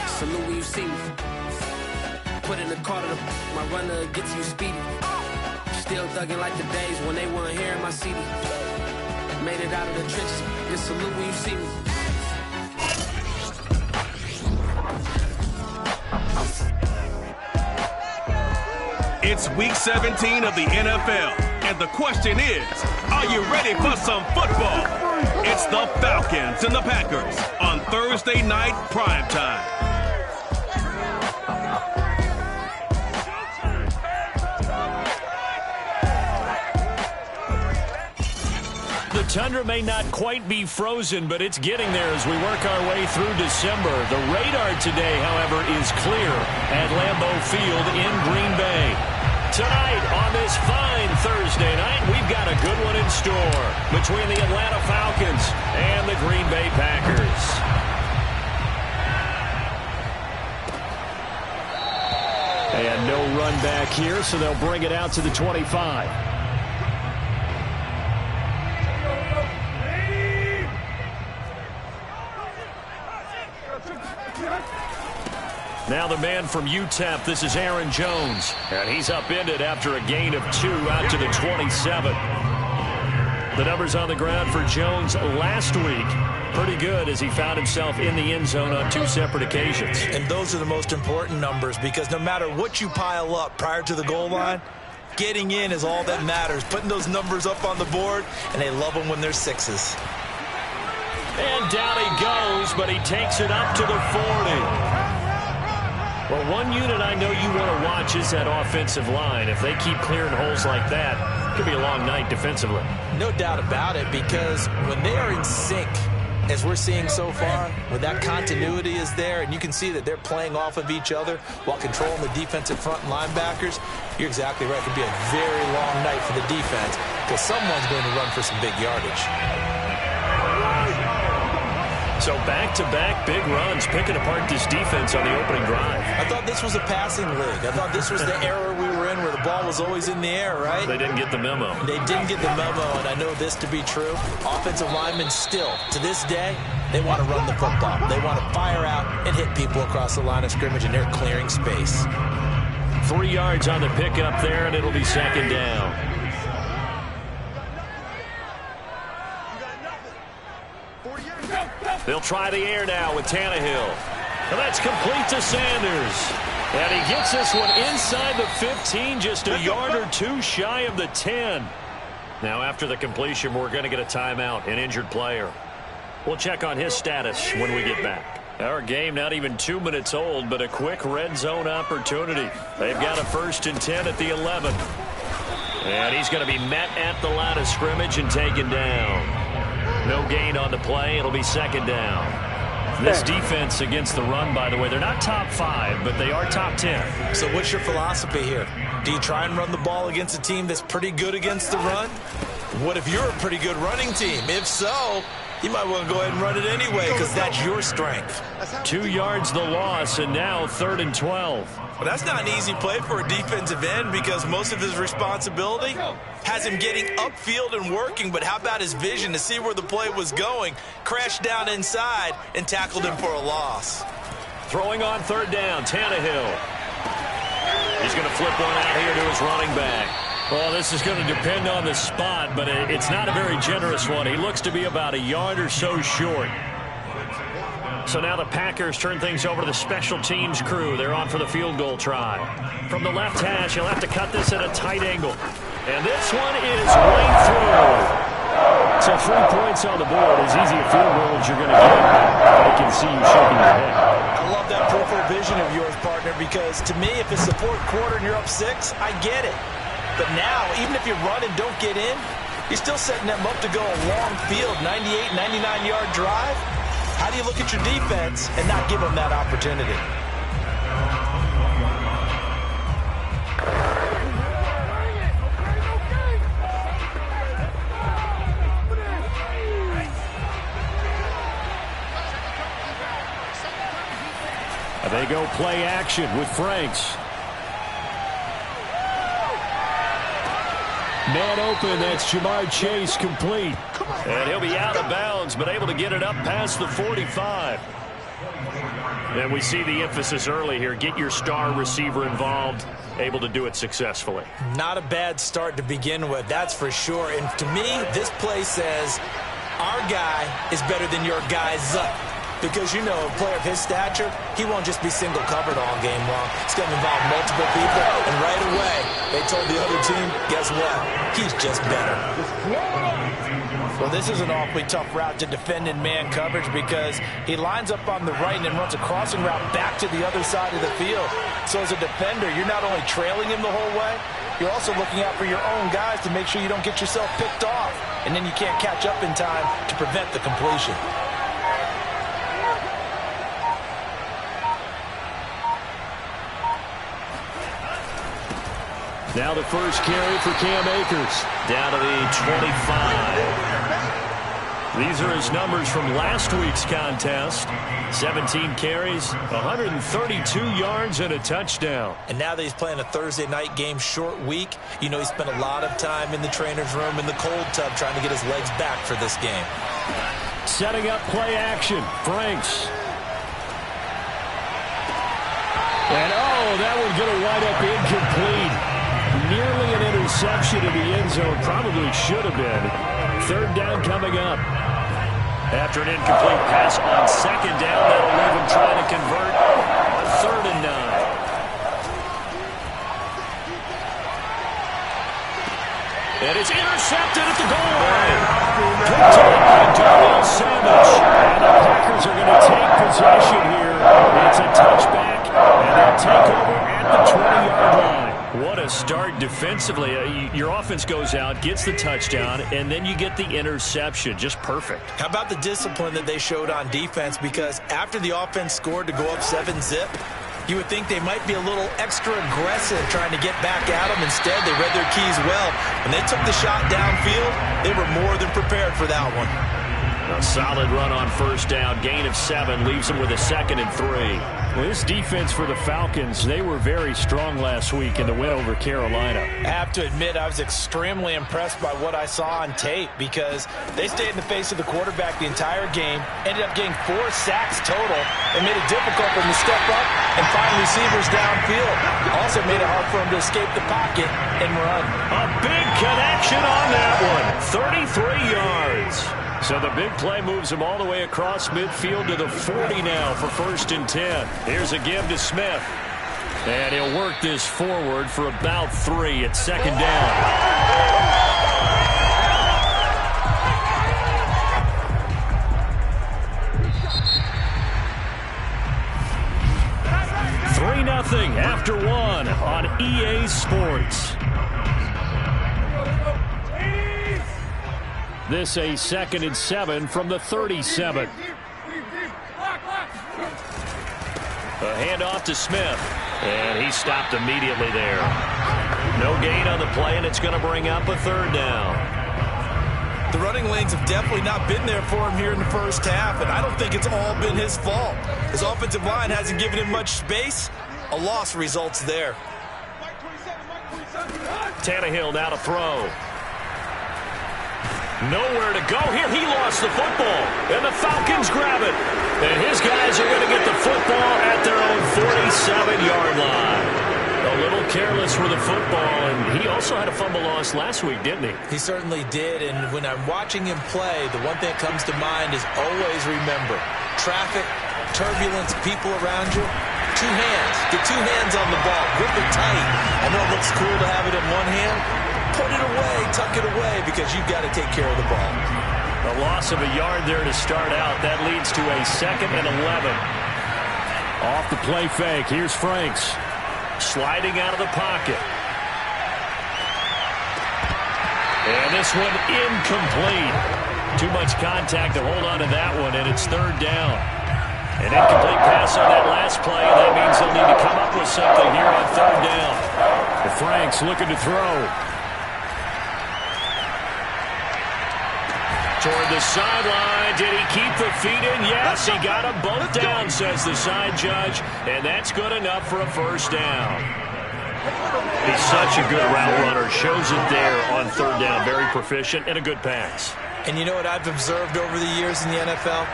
Salute when you see me. Put in the car to my runner, get to you speedy. Still thugging like the days when they weren't hearing my CD. Made it out of the trenches, just salute when you see me. It's week 17 of the NFL, and the question is, are you ready for some football? It's the Falcons and the Packers on Thursday night primetime. The tundra may not quite be frozen, but it's getting there as we work our way through December. The radar today, however, is clear at Lambeau Field in Green Bay. Tonight on this fine Thursday night, we've got a good one in store between the Atlanta Falcons and the Green Bay Packers. And no run back here, so they'll bring it out to the 25. Now the man from UTEP, this is Aaron Jones. And he's upended after a gain of 2 out to the 27. The numbers on the ground for Jones last week, pretty good as he found himself in the end zone on 2 separate occasions. And those are the most important numbers because no matter what you pile up prior to the goal line, getting in is all that matters. Putting those numbers up on the board, and they love them when they're 6s. And down he goes, but he takes it up to the 40. Well, one unit I know you want to watch is that offensive line. If they keep clearing holes like that, it could be a long night defensively. No doubt about it, because when they are in sync, as we're seeing so far, when that continuity is there, and you can see that they're playing off of each other while controlling the defensive front and linebackers, you're exactly right. It could be a very long night for the defense because someone's going to run for some big yardage. So back-to-back big runs, picking apart this defense on the opening drive. I thought this was a passing league. I thought this was the era we were in where the ball was always in the air, right? They didn't get the memo. They didn't get the memo, and I know this to be true. Offensive linemen still, to this day, they want to run the football. They want to fire out and hit people across the line of scrimmage, and they're clearing space. 3 yards on the pickup there, and it'll be second down. They'll try the air now with Tannehill. And that's complete to Sanders. And he gets this one inside the 15, just a yard or 2 shy of the 10. Now after the completion, we're going to get a timeout, an injured player. We'll check on his status when we get back. Our game not even 2 minutes old, but a quick red zone opportunity. They've got a 1st and 10 at the 11. And he's going to be met at the line of scrimmage and taken down. No gain on the play. It'll be second down. This defense against the run, by the way, they're not top 5, but they are top 10. So what's your philosophy here? Do you try and run the ball against a team that's pretty good against the run? What if you're a pretty good running team? If so, you might want to go ahead and run it anyway because that's your strength. 2 yards the loss, and now 3rd and 12. Well, that's not an easy play for a defensive end because most of his responsibility has him getting upfield and working, but how about his vision to see where the play was going, crashed down inside, and tackled him for a loss. Throwing on 3rd down, Tannehill. He's going to flip one out here to his running back. Well, this is going to depend on the spot, but it's not a very generous one. He looks to be about a yard or so short. So now the Packers turn things over to the special teams crew. They're on for the field goal try. From the left hash, he'll have to cut this at a tight angle. And this one is right through. So 3 points on the board, as easy a field goal as you're going to get. I can see you shaking your head. I love that peripheral vision of yours, partner, because to me, if it's the 4th quarter and you're up 6, I get it. But now, even if you run and don't get in, you're still setting them up to go a long field, 98, 99-yard drive. How do you look at your defense and not give them that opportunity? They go play action with Franks. Man open, that's Jamar Chase, complete. And he'll be out of bounds, but able to get it up past the 45. And we see the emphasis early here. Get your star receiver involved, able to do it successfully. Not a bad start to begin with, that's for sure. And to me, this play says our guy is better than your guy's up. Because, you know, a player of his stature, he won't just be single covered all game long. It's going to involve multiple people. And right away, they told the other team, guess what? He's just better. Well, this is an awfully tough route to defend in man coverage because he lines up on the right and then runs a crossing route back to the other side of the field. So as a defender, you're not only trailing him the whole way, you're also looking out for your own guys to make sure you don't get yourself picked off. And then you can't catch up in time to prevent the completion. Now the first carry for Cam Akers. Down to the 25. These are his numbers from last week's contest. 17 carries, 132 yards, and a touchdown. And now that he's playing a Thursday night game, short week, you know he spent a lot of time in the trainer's room in the cold tub trying to get his legs back for this game. Setting up play action. Franks. And that one's going to wind up incomplete. Nearly an interception in the end zone. Probably should have been. Third down coming up. After an incomplete pass on second down, that'll leave him trying to convert on 3rd and 9. And it's intercepted at the goal line. Picked up by Darnell Savage. And the Packers are going to take possession here. It's a touchback, and they'll take over at the 20-yard line. What a start defensively. Your offense goes out, gets the touchdown, and then you get the interception. Just perfect. How about the discipline that they showed on defense? Because after the offense scored to go up 7-zip, you would think they might be a little extra aggressive trying to get back at them. Instead, they read their keys well. When they took the shot downfield, they were more than prepared for that one. A solid run on first down. Gain of 7 leaves them with a 2nd and 3. Well, this defense for the Falcons, they were very strong last week in the win over Carolina. I have to admit, I was extremely impressed by what I saw on tape because they stayed in the face of the quarterback the entire game, ended up getting 4 sacks total, and made it difficult for him to step up and find receivers downfield. Also made it hard for him to escape the pocket and run. A big connection on that one. 33 yards. So the big play moves him all the way across midfield to the 40 now for 1st and 10. Here's a give to Smith. And he'll work this forward for about 3 at 2nd down. 3-0 after 1 on EA Sports. This a 2nd and 7 from the 37. A handoff to Smith. And he stopped immediately there. No gain on the play, and it's going to bring up a 3rd down. The running lanes have definitely not been there for him here in the first half, and I don't think it's all been his fault. His offensive line hasn't given him much space. A loss results there. Tannehill now to throw. Nowhere to go here. He lost the football, and the Falcons grab it. And his guys are going to get the football at their own 47-yard line. A little careless with the football, and he also had a fumble loss last week, didn't he? He certainly did, and when I'm watching him play, the one thing that comes to mind is always remember, traffic, turbulence, people around you, 2 hands. Get 2 hands on the ball. Grip it tight. I know it looks cool to have it in one hand. Put it away, tuck it away, because you've got to take care of the ball. A loss of a yard there to start out. That leads to a 2nd and 11. Off the play fake. Here's Franks. Sliding out of the pocket. And this one incomplete. Too much contact to hold on to that one, and it's 3rd down. An incomplete pass on that last play, and that means they'll need to come up with something here on 3rd down. Franks looking to throw. Toward the sideline. Did he keep the feet in? Yes, he got them both down, says the side judge. And that's good enough for a 1st down. He's such a good route runner. Shows it there on third down. Very proficient and a good pass. And you know what I've observed over the years in the NFL?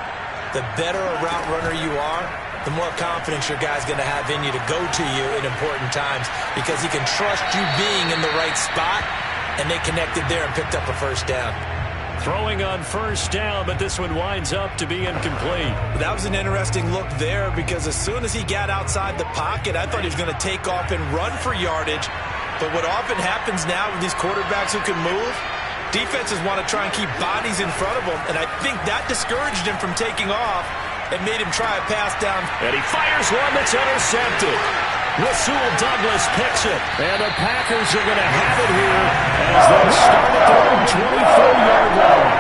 The better a route runner you are, the more confidence your guy's going to have in you to go to you in important times because he can trust you being in the right spot, and they connected there and picked up a first down. Throwing on first down, but this one winds up to be incomplete. That was an interesting look there because as soon as he got outside the pocket, I thought he was going to take off and run for yardage. But what often happens now with these quarterbacks who can move, defenses want to try and keep bodies in front of them, and I think that discouraged him from taking off and made him try a pass down. And he fires one that's intercepted. Rasul Douglas picks it, and the Packers are going to have it here as they'll start at their own 24-yard line.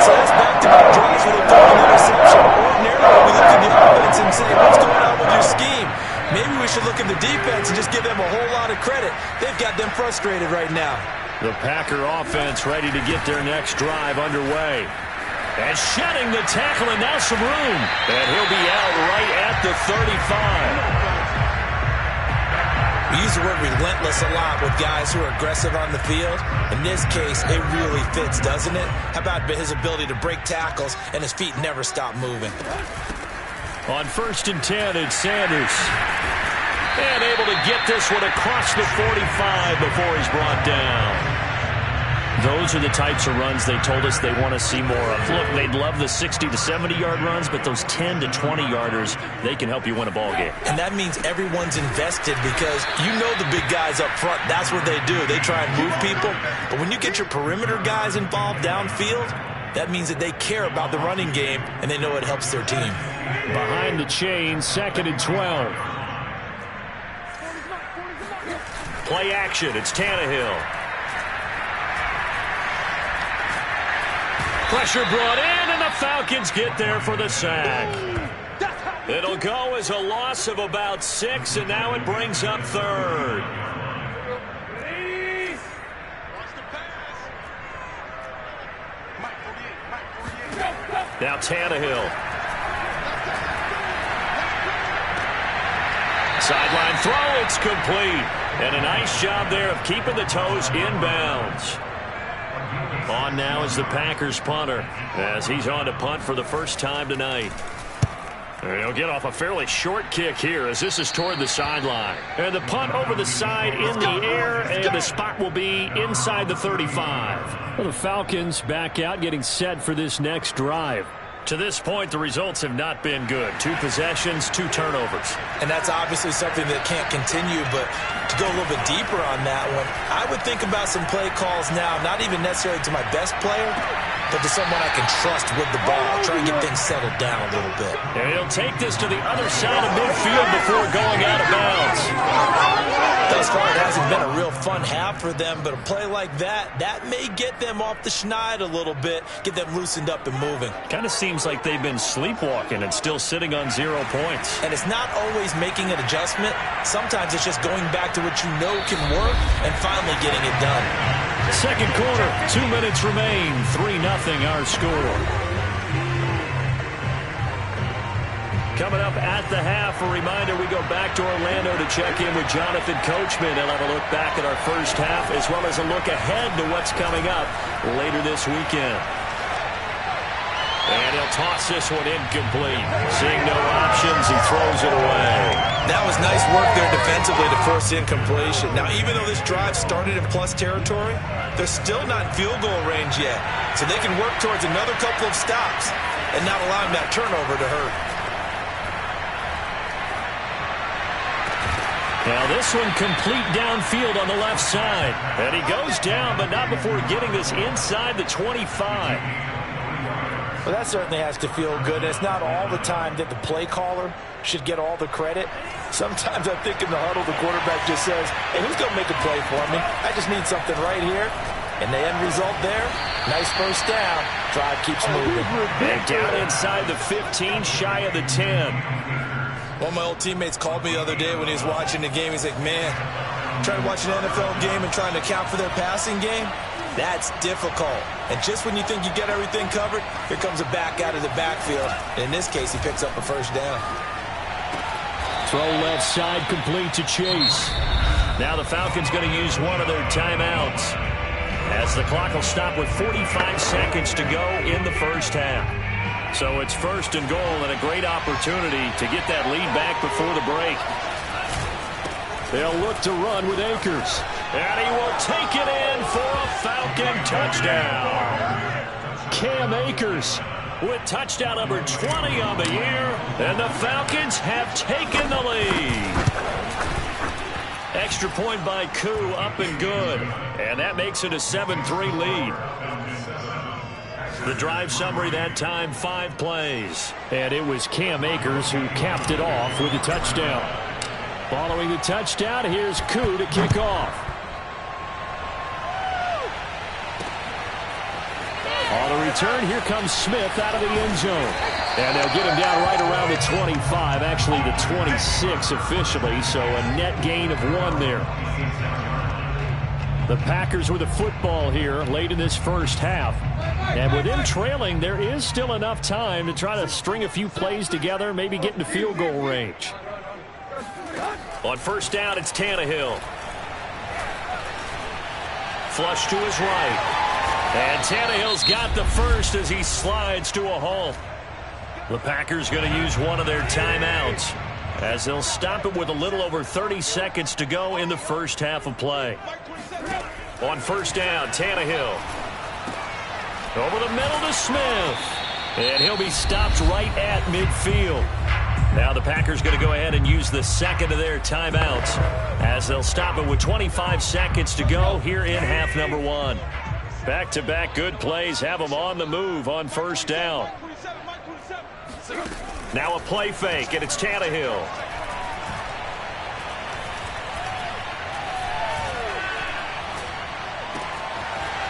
So that's back-to-back drives where they're throwing an interception. Ordinarily, we look at the offense and say, what's going on with your scheme? Maybe we should look at the defense and just give them a whole lot of credit. They've got them frustrated right now. The Packer offense ready to get their next drive underway. And shedding the tackle, and now some room. And he'll be out right at the 35. We use the word relentless a lot with guys who are aggressive on the field. In this case, it really fits, doesn't it? How about his ability to break tackles and his feet never stop moving? On 1st and 10, it's Sanders. And able to get this one across the 45 before he's brought down. Those are the types of runs they told us they want to see more of. Look, they'd love the 60 to 70-yard runs, but those 10 to 20-yarders, they can help you win a ball game. And that means everyone's invested because you know the big guys up front, that's what they do. They try and move people. But when you get your perimeter guys involved downfield, that means that they care about the running game, and they know it helps their team. Behind the chain, 2nd and 12. Play action, it's Tannehill. Pressure brought in, and the Falcons get there for the sack. It'll go as a loss of about 6, and now it brings up 3rd. Now Tannehill. Sideline throw, it's complete. And a nice job there of keeping the toes inbounds. On now is the Packers punter as he's on to punt for the first time tonight. And he'll get off a fairly short kick here as this is toward the sideline. And the punt over the side in the air, and the spot will be inside the 35. Well, the Falcons back out getting set for this next drive. To this point, the results have not been good. 2 possessions, 2 turnovers. And that's obviously something that can't continue, but to go a little bit deeper on that one, I would think about some play calls now, not even necessarily to my best player, but to someone I can trust with the ball. Try and get things settled down a little bit. And he'll take this to the other side of midfield before going out of bounds. Thus far, it hasn't been a real fun half for them, but a play like that may get them off the schneid a little bit, get them loosened up and moving. Kind of seems like they've been sleepwalking and still sitting on 0 points. And it's not always making an adjustment. Sometimes it's just going back to what you know can work and finally getting it done. Second quarter, 2 minutes remain. 3-0 our score. Coming up at the half, a reminder, we go back to Orlando to check in with Jonathan Coachman. He'll have a look back at our first half as well as a look ahead to what's coming up later this weekend. And he'll toss this one incomplete. Seeing no options, he throws it away. That was nice work there defensively to force incompletion. Now, even though this drive started in plus territory, they're still not in field goal range yet. So they can work towards another couple of stops and not allowing that turnover to hurt. Now this one complete downfield on the left side. And he goes down, but not before getting this inside the 25. Well, that certainly has to feel good. It's not all the time that the play caller should get all the credit. Sometimes I think in the huddle, the quarterback just says, hey, who's going to make a play for me? I just need something right here. And the end result there, nice first down. Drive keeps moving. And down inside the 15, shy of the 10. One of my old teammates called me the other day when he was watching the game. He's like, man, trying to watch an NFL game and trying to account for their passing game, that's difficult. And just when you think you get everything covered, here comes a back out of the backfield. And in this case, he picks up a first down. Throw left side complete to Chase. Now the Falcons going to use one of their timeouts, as the clock will stop with 45 seconds to go in the first half. So it's 1st and goal, and a great opportunity to get that lead back before the break. They'll look to run with Akers. And he will take it in for a Falcon touchdown. Cam Akers with touchdown number 20 on the year. And the Falcons have taken the lead. Extra point by Koo, up and good. And that makes it a 7-3 lead. The drive summary that time, 5 plays. And it was Cam Akers who capped it off with a touchdown. Following the touchdown, here's Koo to kick off. On the return, here comes Smith out of the end zone. And they'll get him down right around the 25, actually the 26 officially, so a net gain of 1 there. The Packers with the football here late in this first half. And with them trailing, there is still enough time to try to string a few plays together, maybe get into field goal range. On first down, it's Tannehill. Flush to his right. And Tannehill's got the first as he slides to a halt. The Packers going to use one of their timeouts, as they'll stop it with a little over 30 seconds to go in the first half of play. On first down, Tannehill. Over the middle to Smith. And he'll be stopped right at midfield. Now the Packers going to go ahead and use the second of their timeouts, as they'll stop it with 25 seconds to go here in half number 1. Back-to-back good plays have them on the move on first down. Now a play fake, and it's Tannehill.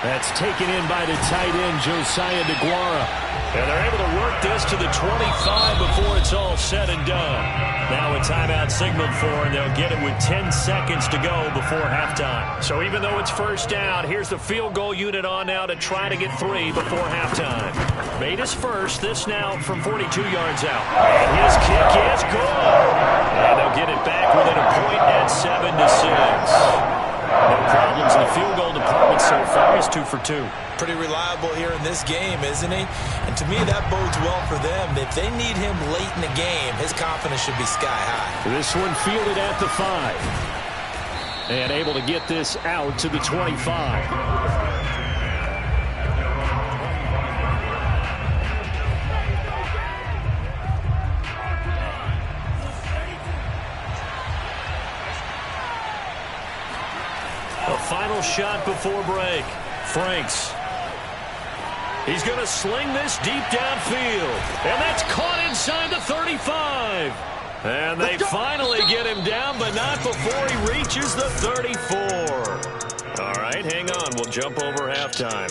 That's taken in by the tight end, Josiah DeGuara. And they're able to work this to the 25 before it's all said and done. Now a timeout signaled for, and they'll get it with 10 seconds to go before halftime. So even though it's first down, here's the field goal unit on now to try to get 3 before halftime. Made his first, this now from 42 yards out. And his kick is good. And they'll get it back within a point at 7-6. No problems in the field goal department so far. He's 2 for 2. Pretty reliable here in this game, isn't he? And to me, that bodes well for them. If they need him late in the game, his confidence should be sky high. This one fielded at the 5. And able to get this out to the 25. Final shot before break. Franks. He's going to sling this deep downfield. And that's caught inside the 35. And they finally get him down, but not before he reaches the 34. All right, hang on. We'll jump over halftime.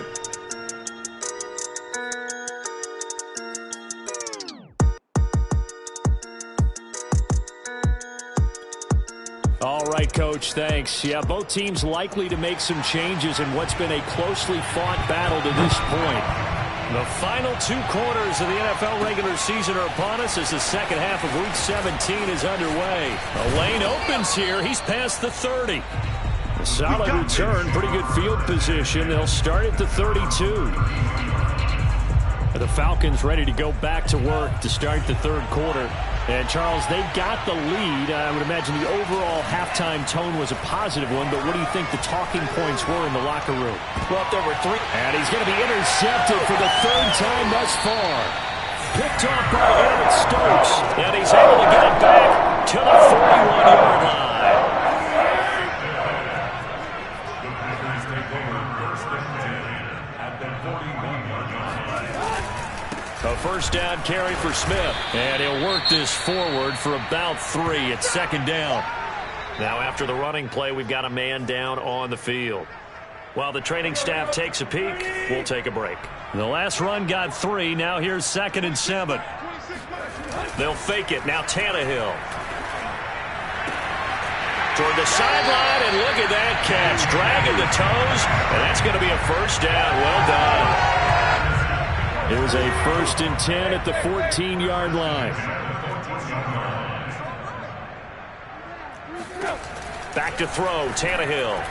All right, Coach, thanks. Yeah, both teams likely to make some changes in what's been a closely fought battle to this point. The final 2 quarters of the NFL regular season are upon us as the second half of Week 17 is underway. A lane opens here. He's past the 30. A solid return, pretty good field position. They'll start at the 32. The Falcons ready to go back to work to start the third quarter. And, Charles, they got the lead. I would imagine the overall halftime tone was a positive one, but what do you think the talking points were in the locker room? Well, there were 3. And he's going to be intercepted for the 3rd time thus far. Picked off by Eric Stokes. And he's able to get it back to the 41-yard line. A first down carry for Smith. And he'll work this forward for about 3 at second down. Now after the running play, we've got a man down on the field. While the training staff takes a peek, we'll take a break. The last run got 3. Now here's 2nd and 7. They'll fake it. Now Tannehill. Toward the sideline, and look at that catch. Dragging the toes, and that's going to be a first down. Well done. It was a 1st and 10 at the 14-yard line. Back to throw, Tannehill.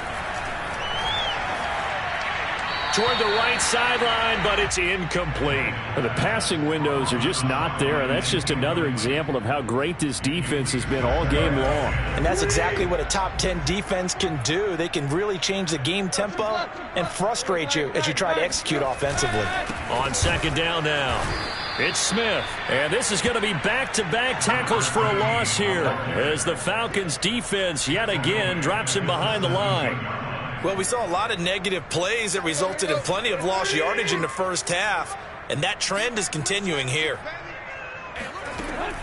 Toward the right sideline, but it's incomplete. The passing windows are just not there, and that's just another example of how great this defense has been all game long. And that's exactly what a top 10 defense can do. They can really change the game tempo and frustrate you as you try to execute offensively. On second down now, it's Smith. And this is going to be back-to-back tackles for a loss here as the Falcons defense yet again drops him behind the line. Well, we saw a lot of negative plays that resulted in plenty of lost yardage in the first half, and that trend is continuing here.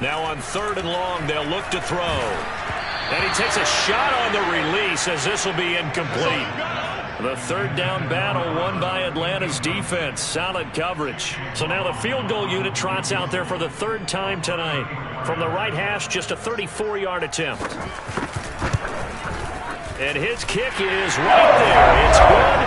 Now on third and long, they'll look to throw. And he takes a shot on the release as this will be incomplete. The third down battle won by Atlanta's defense. Solid coverage. So now the field goal unit trots out there for the third time tonight. From the right hash, just a 34-yard attempt. And his kick is right there. It's good.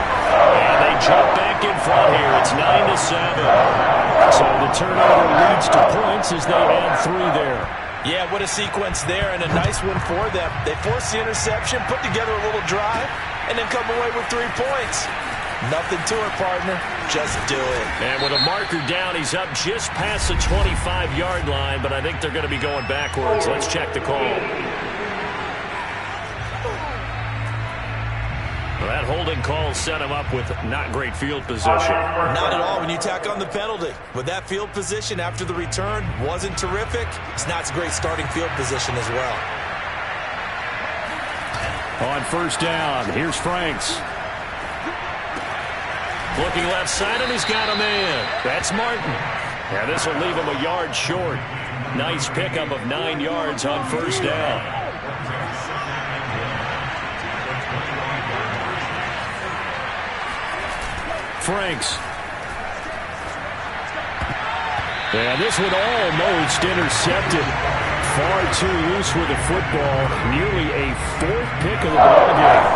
And they jump back in front here. It's 9-7. So the turnover leads to points as they add 3 there. Yeah, what a sequence there, and a nice one for them. They force the interception, put together a little drive, and then come away with 3 points. Nothing to it, partner. Just do it. And with a marker down, he's up just past the 25-yard line, but I think they're going to be going backwards. Let's check the call. That holding call set him up with not great field position. Not at all when you tack on the penalty. With that field position after the return wasn't terrific, it's not a great starting field position as well. On first down, here's Franks. Looking left side, and he's got a man. That's Martin. Yeah, this will leave him a yard short. Nice pickup of 9 yards on first down. Franks. And this one almost intercepted. Far too loose with the football. Nearly a 4th pick of the ball game.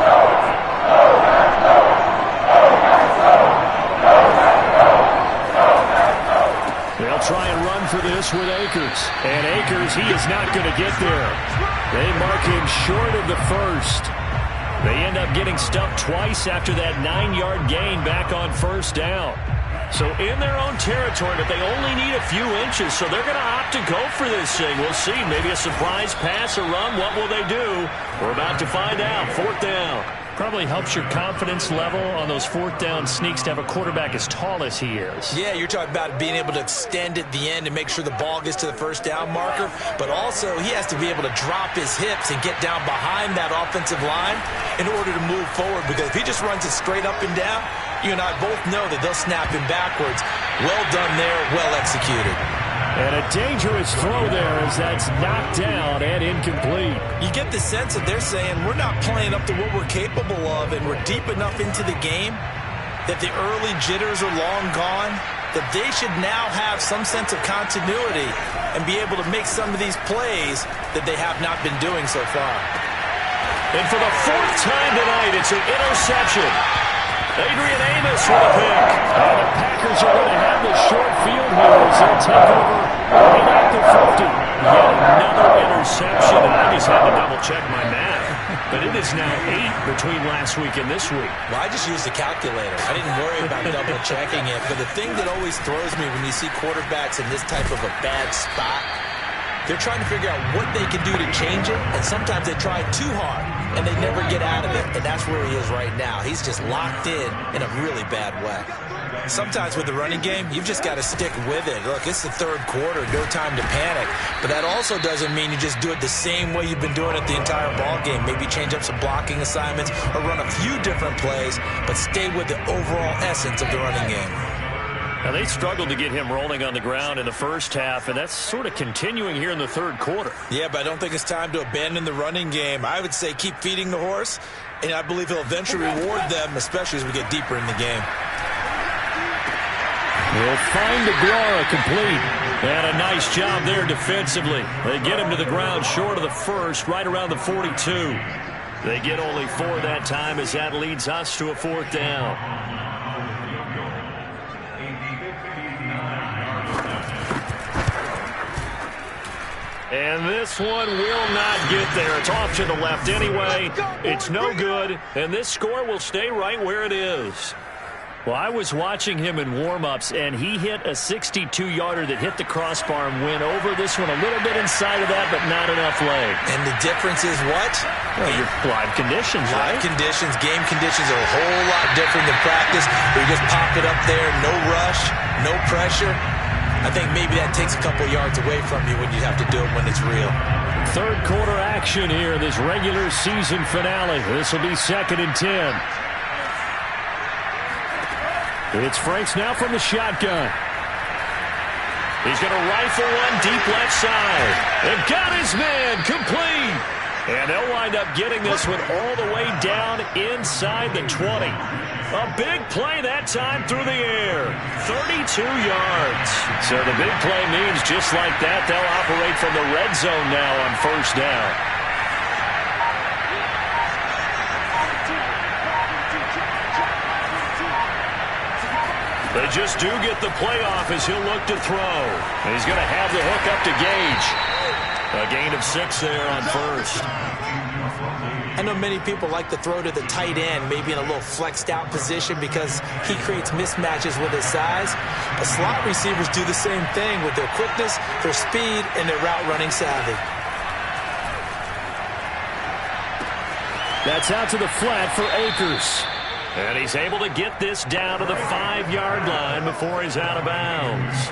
They'll try and run for this with Akers. And Akers, he is not going to get there. They mark him short of the first. They end up getting stuffed twice after that 9-yard gain back on first down. So in their own territory, but they only need a few inches, so they're going to opt to go for this thing. We'll see. Maybe a surprise pass or run. What will they do? We're about to find out. 4th down. Probably helps your confidence level on those 4th down sneaks to have a quarterback as tall as he is. Yeah, you're talking about being able to extend at the end and make sure the ball gets to the first down marker, but also he has to be able to drop his hips and get down behind that offensive line in order to move forward, because if he just runs it straight up and down, you and I both know that they'll snap him backwards. Well done there, well executed. And a dangerous throw there as that's knocked down and incomplete. You get the sense that they're saying we're not playing up to what we're capable of, and we're deep enough into the game that the early jitters are long gone, that they should now have some sense of continuity and be able to make some of these plays that they have not been doing so far. And for the 4th time tonight, it's an interception. Adrian Amos with a pick. And the Packers are going to have the short field here as they'll take over right at the 50. Yet another interception, and I just had to double-check my math. But it is now 8 between last week and this week. Well, I just used the calculator. I didn't worry about double-checking it. But the thing that always throws me when you see quarterbacks in this type of a bad spot, they're trying to figure out what they can do to change it, and sometimes they try too hard, and they never get out of it, and that's where he is right now. He's just locked in a really bad way. Sometimes with the running game, you've just got to stick with it. Look, it's the 3rd quarter, no time to panic, but that also doesn't mean you just do it the same way you've been doing it the entire ball game. Maybe change up some blocking assignments or run a few different plays, but stay with the overall essence of the running game. Now, they struggled to get him rolling on the ground in the first half, and that's sort of continuing here in the 3rd quarter. Yeah, but I don't think it's time to abandon the running game. I would say keep feeding the horse, and I believe he'll eventually reward them, especially as we get deeper in the game. They'll find DeGuara complete. And a nice job there defensively. They get him to the ground short of the first, right around the 42. They get only 4 that time as that leads us to a 4th down. And this one will not get there. It's off to the left anyway. It's no good, and this score will stay right where it is. Well, I was watching him in warm-ups, and he hit a 62-yarder that hit the crossbar and went over. This one a little bit inside of that, but not enough leg. And the difference is what? Well, your live conditions, right? Live conditions, game conditions are a whole lot different than practice, where you just pop it up there, no rush, no pressure. I think maybe that takes a couple yards away from you when you have to do it when it's real. Third quarter action here, this regular season finale. This will be 2nd and 10. It's Franks now from the shotgun. He's going to rifle one deep left side. And got his man complete. And they'll wind up getting this one all the way down inside the 20. A big play that time through the air. 32 yards. So the big play means just like that, they'll operate from the red zone now on 1st down. They just do get the playoff as he'll look to throw. And he's going to have the hook up to Gage. A gain of 6 there on 1st. I know many people like to throw to the tight end, maybe in a little flexed out position because he creates mismatches with his size. But slot receivers do the same thing with their quickness, their speed, and their route running savvy. That's out to the flat for Akers. And he's able to get this down to the 5-yard line before he's out of bounds.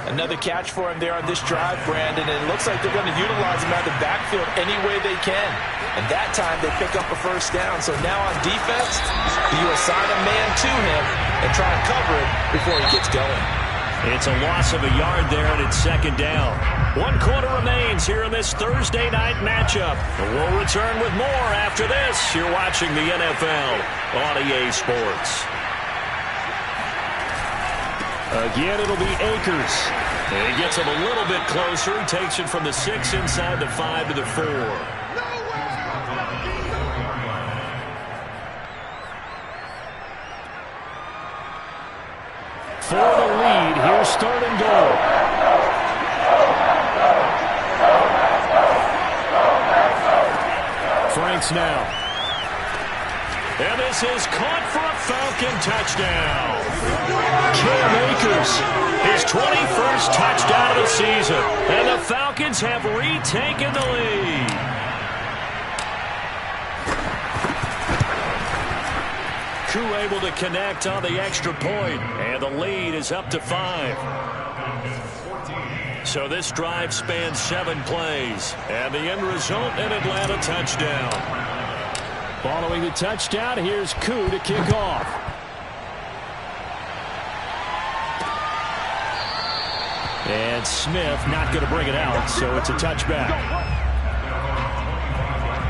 Another catch for him there on this drive, Brandon, and it looks like they're going to utilize him out of the backfield any way they can. And that time they pick up a 1st down. So now on defense, you assign a man to him and try and cover it before he gets going. It's a loss of a yard there, and it's 2nd down. 1 quarter remains here in this Thursday night matchup. And we'll return with more after this. You're watching the NFL on EA Sports. Again, it'll be Akers. And he gets him a little bit closer. He takes it from the 6 inside the 5 to the 4. For the lead, here's 3rd and goal. Franks now. And this is caught for a Falcon touchdown. Cam Akers. His 21st touchdown of the season. And the Falcons have retaken the lead. Koo able to connect on the extra point. And the lead is up to 5. So this drive spans 7 plays. And the end result, an Atlanta touchdown. Following the touchdown, here's Koo to kick off. And Smith not going to bring it out, so it's a touchback.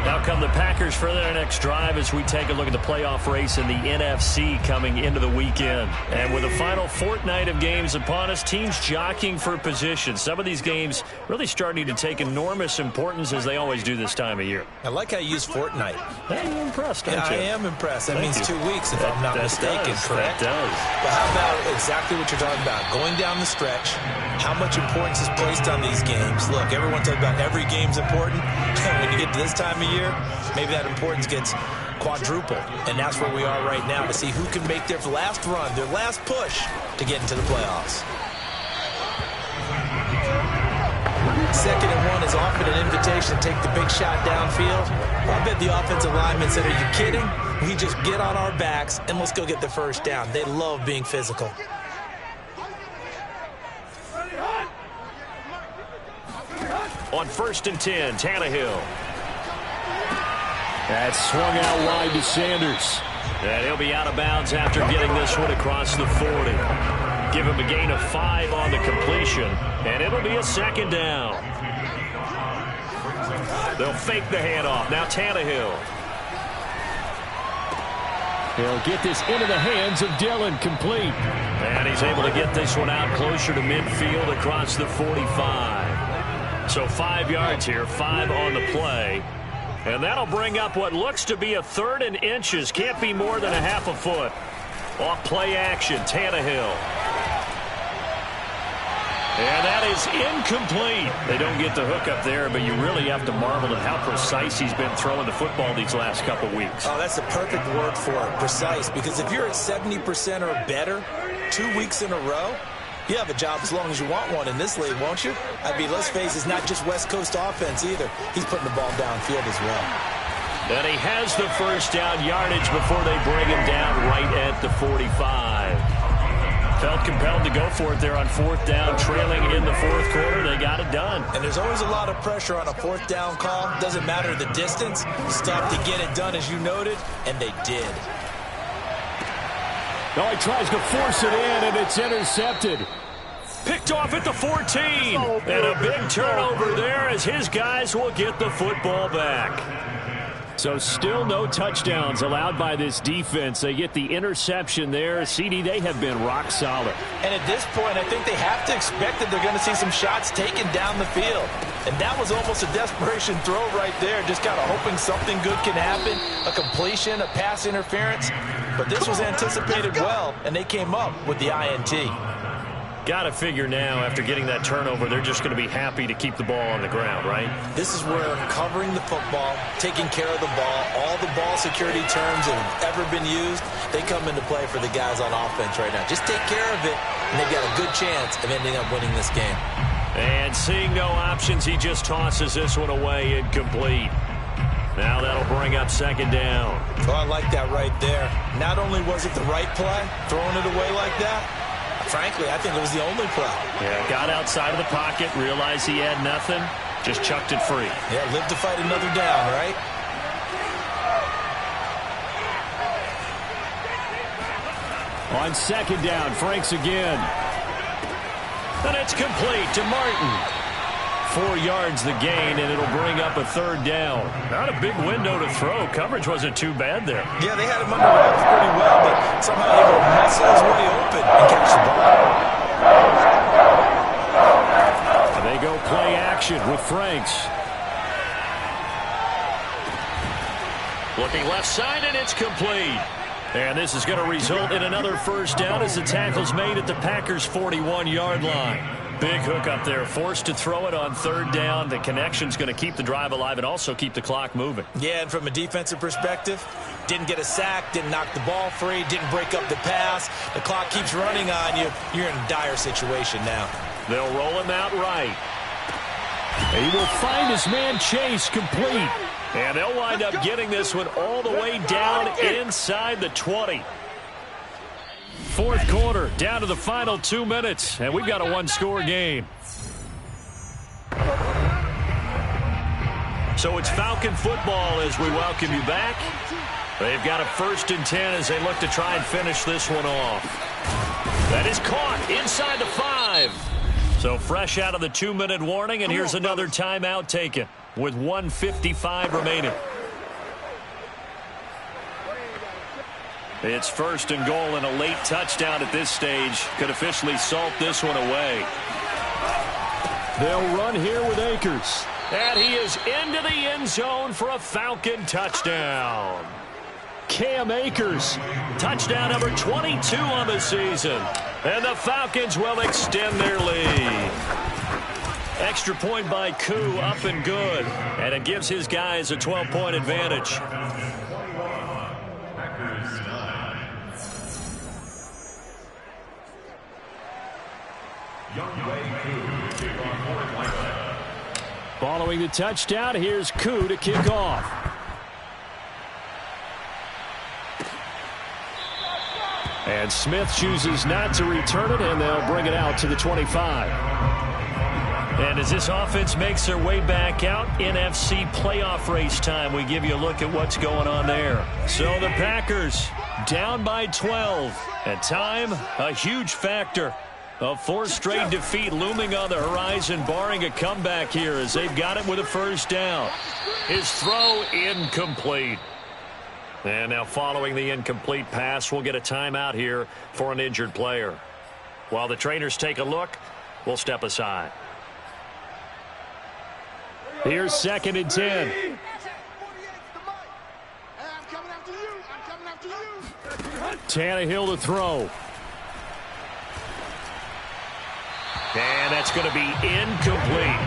Now come the Packers for their next drive as we take a look at the playoff race in the NFC coming into the weekend. And with the final fortnight of games upon us, teams jockeying for position. Some of these games really starting to take enormous importance as they always do this time of year. I like how you use fortnight. Hey, you're impressed, aren't you? I am impressed. That means 2 weeks, if I'm not mistaken, correct? That does. But how about exactly what you're talking about? Going down the stretch, how much importance is placed on these games? Look, everyone talks about every game's important. When you get to this time of year, maybe that importance gets quadrupled. And that's where we are right now to see who can make their last run, their last push to get into the playoffs. 2nd and 1 is often an invitation to take the big shot downfield. I bet the offensive lineman said, are you kidding? We just get on our backs and let's go get the 1st down. They love being physical. On 1st and 10, Tannehill. That's swung out wide to Sanders. And he'll be out of bounds after getting this one across the 40. Give him a gain of 5 on the completion, and it'll be a 2nd down. They'll fake the handoff. Now Tannehill. He'll get this into the hands of Dillon, complete. And he's able to get this one out closer to midfield across the 45. So 5 yards here, 5 on the play. And that'll bring up what looks to be a 3rd and inches. Can't be more than a half a foot. Off play action, Tannehill. And that is incomplete. They don't get the hook up there, but you really have to marvel at how precise he's been throwing the football these last couple weeks. Oh, that's the perfect word for it, precise. Because if you're at 70% or better 2 weeks in a row, you have a job as long as you want one in this league, won't you? I mean, let's face it, it's not just West Coast offense either. He's putting the ball downfield as well. And he has the first down yardage before they bring him down right at the 45. Felt compelled to go for it there on fourth down, trailing in the fourth quarter. They got it done. And there's always a lot of pressure on a fourth down call. Doesn't matter the distance. Stuff to get it done, as you noted, and they did. Now he tries to force it in, and it's intercepted. Picked off at the 14. And a big turnover there as his guys will get the football back. So still no touchdowns allowed by this defense. They get the interception there. CD, they have been rock solid. And at this point, I think they have to expect that they're going to see some shots taken down the field. And that was almost a desperation throw right there, just kind of hoping something good can happen, a completion, a pass interference. But this was anticipated well, and they came up with the INT. Got to figure now, after getting that turnover, they're just going to be happy to keep the ball on the ground, right? This is where covering the football, taking care of the ball, all the ball security terms that have ever been used, they come into play for the guys on offense right now. Just take care of it, and they've got a good chance of ending up winning this game. And seeing no options, he just tosses this one away, incomplete. Now that'll bring up second down. Oh, I like that right there. Not only was it the right play, throwing it away like that, frankly, I think it was the only play. Yeah, got outside of the pocket, realized he had nothing, just chucked it free. Yeah, live to fight another down, right? On second down, Franks again. And it's complete to Martin. 4 yards the gain, and it'll bring up a third down. Not a big window to throw. Coverage wasn't too bad there. Yeah, they had him under wraps pretty well, but somehow able to muscle his way open and catch the ball. They go play action with Franks. Looking left side, and it's complete. And this is going to result in another first down as the tackle's made at the Packers' 41-yard line. Big hook up there, forced to throw it on third down. The connection's going to keep the drive alive and also keep the clock moving. Yeah, and from a defensive perspective, didn't get a sack, didn't knock the ball free, didn't break up the pass. The clock keeps running on you. You're in a dire situation now. They'll roll him out right. He will find his man Chase complete. And they'll wind up getting this one all the way down inside the 20. Fourth quarter, down to the final 2 minutes, and we've got a one-score game. So it's Falcon football as we welcome you back. They've got a 1st and 10 as they look to try and finish this one off. That is caught inside the 5. So fresh out of the 2-minute warning, and here's another timeout taken with 1:55 remaining. It's 1st and goal, and a late touchdown at this stage could officially salt this one away. They'll run here with Akers. And he is into the end zone for a Falcon touchdown. Cam Akers. Touchdown number 22 on the season. And the Falcons will extend their lead. Extra point by Koo, up and good. And it gives his guys a 12-point advantage. Following the touchdown, here's Koo to kick off. And Smith chooses not to return it, and they'll bring it out to the 25. And as this offense makes their way back out, NFC playoff race time, we give you a look at what's going on there. So the Packers down by 12. And time, a huge factor. A 4th straight defeat looming on the horizon, barring a comeback here as they've got it with a first down. His throw incomplete. And now following the incomplete pass, we'll get a timeout here for an injured player. While the trainers take a look, we'll step aside. Here's 2nd and 10. Tannehill to throw. And that's going to be incomplete.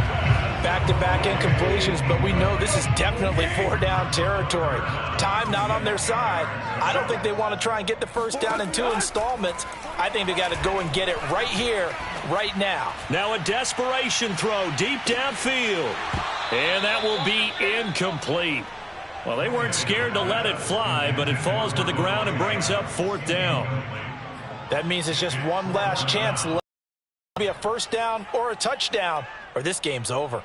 Back-to-back incompletions, but we know this is definitely 4-down territory. Time not on their side. I don't think they want to try and get the first down in 2 installments. I think they got to go and get it right here, right now. Now a desperation throw deep downfield. And that will be incomplete. Well, they weren't scared to let it fly, but it falls to the ground and brings up 4th down. That means it's just one last chance left. Be a first down or a touchdown, or this game's over.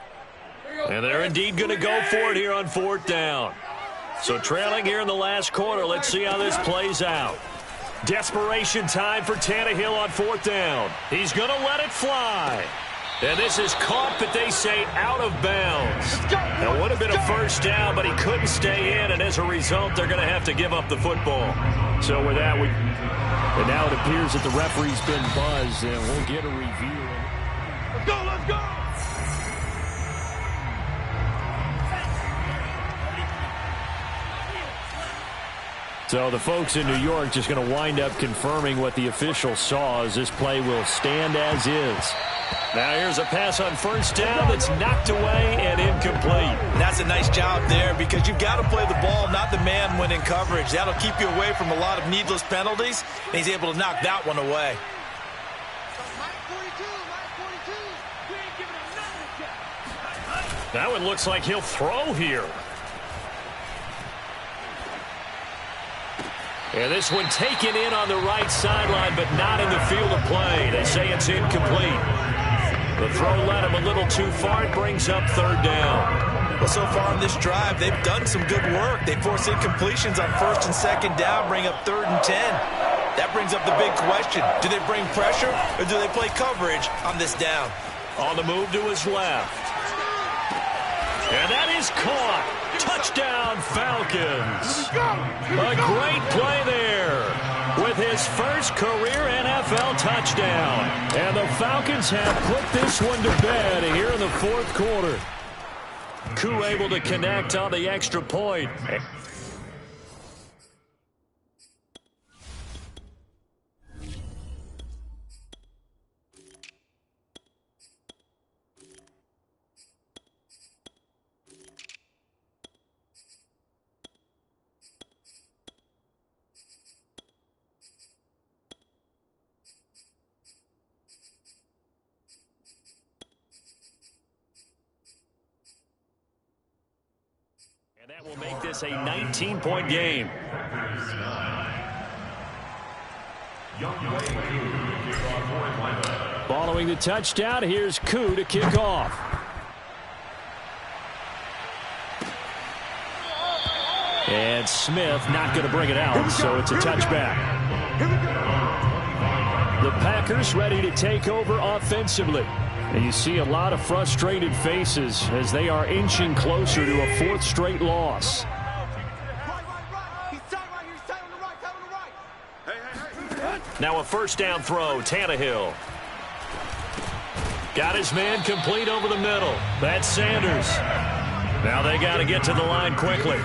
And they're indeed going to go for it here on 4th down. So trailing here in the last quarter, let's see how this plays out. Desperation time for Tannehill on 4th down. He's going to let it fly. And this is caught, but they say out of bounds. That would have been a first down, but he couldn't stay in, and as a result, they're going to have to give up the football. So with that, and now it appears that the referee's been buzzed, and we'll get a review. Let's go, let's go! So the folks in New York just going to wind up confirming what the official saw, as this play will stand as is. Now here's a pass on first down that's knocked away and incomplete. That's a nice job there, because you've got to play the ball, not the man when in coverage. That'll keep you away from a lot of needless penalties, and he's able to knock that one away. Now it looks like he'll throw here. And this one taken in on the right sideline, but not in the field of play. They say it's incomplete. The throw led him a little too far. It brings up 3rd down. Well, so far on this drive, they've done some good work. They force incompletions on 1st and 2nd down, bring up 3rd and 10. That brings up the big question. Do they bring pressure, or do they play coverage on this down? On the move to his left. And that is caught. Touchdown, Falcons. A great play there with his first career NFL touchdown. And the Falcons have put this one to bed here in the 4th quarter. Koo able to connect on the extra point. And that will make this a 19-point game. Following the touchdown, here's Koo to kick off. And Smith not going to bring it out, so it's a touchback. The Packers ready to take over offensively. And you see a lot of frustrated faces as they are inching closer to a 4th straight loss. Now a first down throw, Tannehill. Got his man complete over the middle. That's Sanders. Now they got to get to the line quickly.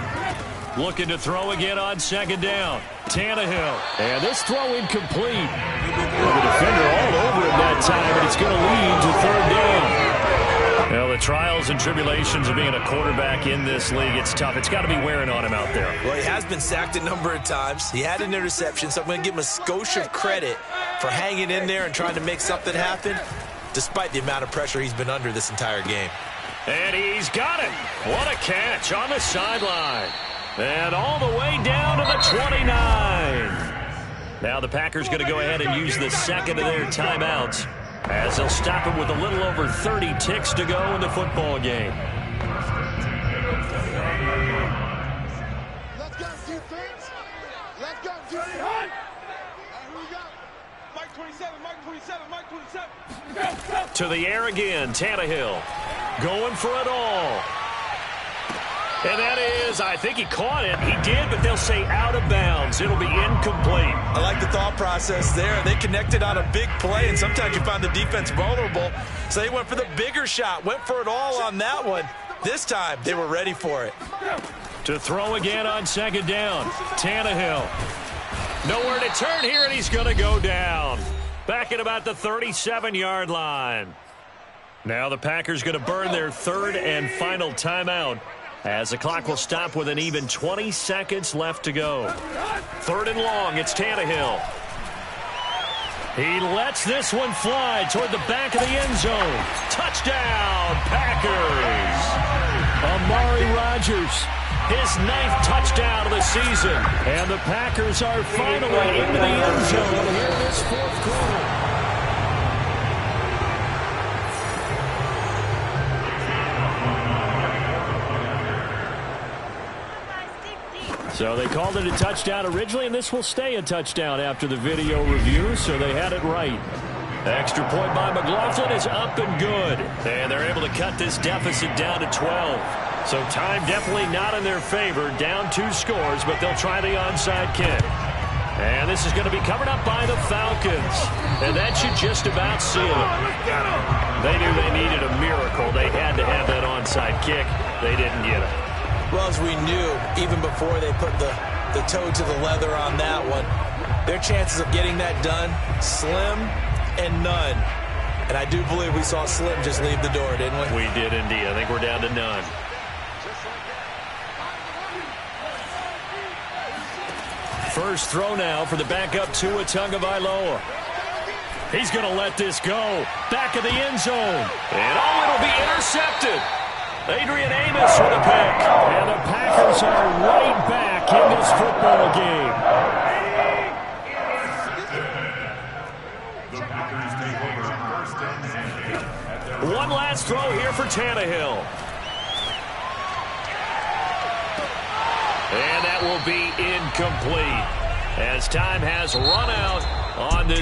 Looking to throw again on 2nd down. Tannehill. And this throw incomplete. The defender all over him that time, and it's going to lead to 3rd down. Well, the trials and tribulations of being a quarterback in this league, it's tough. It's got to be wearing on him out there. Well, he has been sacked a number of times. He had an interception, so I'm going to give him a skosh of credit for hanging in there and trying to make something happen, despite the amount of pressure he's been under this entire game. And he's got it. What a catch on the sideline. And all the way down to the 29. Now the Packers going to go ahead and use the second of their timeouts, as they'll stop him with a little over 30 ticks to go in the football game. Let's go, defense. Let's go, defense. All right, who we got? Mike 27, Mike 27, Mike 27. To the air again, Tannehill. Going for it all. And that is, I think he caught it. He did, but they'll say out of bounds. It'll be incomplete. I like the thought process there. They connected on a big play, and sometimes you find the defense vulnerable. So they went for the bigger shot, went for it all on that one. This time, they were ready for it. To throw again on 2nd down. Tannehill. Nowhere to turn here, and he's going to go down. back at about the 37-yard line. Now the Packers going to burn their third and final timeout as the clock will stop with an even 20 seconds left to go. Third and long, it's Tannehill. He lets this one fly toward the back of the end zone. Touchdown, Packers! Amari Rodgers, his 9th touchdown of the season. And the Packers are finally into the end zone here in this fourth quarter. So they called it a touchdown originally, and this will stay a touchdown after the video review, so they had it right. Extra point by McLaughlin is up and good. And they're able to cut this deficit down to 12. So time definitely not in their favor. Down 2 scores, but they'll try the onside kick. And this is going to be covered up by the Falcons. And that should just about seal it. They knew they needed a miracle. They had to have that onside kick. They didn't get it. Well, as we knew, even before they put the toe to the leather on that one, their chances of getting that done, slim and none. And I do believe we saw Slim just leave the door, didn't we? We did indeed. I think we're down to none. First throw now for the backup Tua Tagovailoa. He's going to let this go. Back of the end zone. And it'll be intercepted. Adrian Amos with a pick. And the Packers are right back in this football game. One last throw here for Tannehill. And that will be incomplete as time has run out on this.